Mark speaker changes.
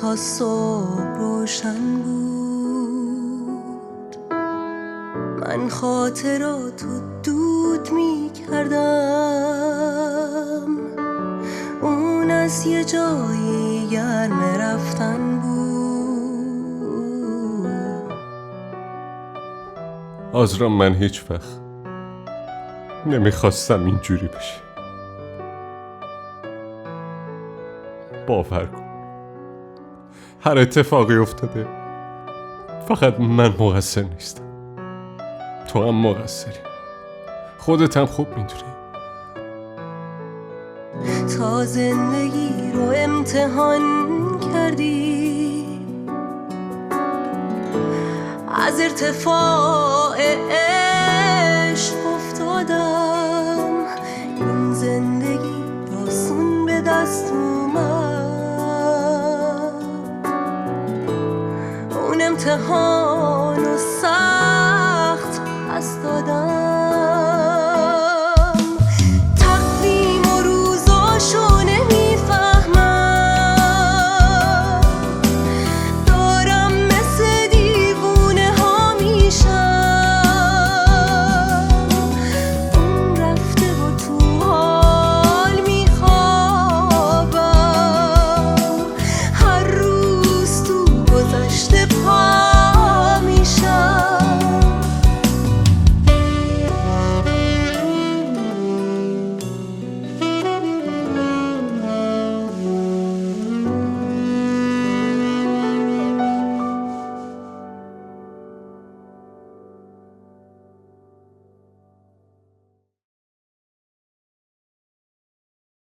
Speaker 1: تا صبح روشن بود. من خاطراتو دود می کردم، اون از یه جایی گرم رفتن بود.
Speaker 2: آزرا، من هیچ وقت نمیخواستم اینجوری بشه. باور کن هر اتفاقی افتاده فقط من مقصر نیستم، تو هم مقصری، خودت هم خوب میدونی.
Speaker 1: تا زندگی رو امتحان کردی، از ارتفاع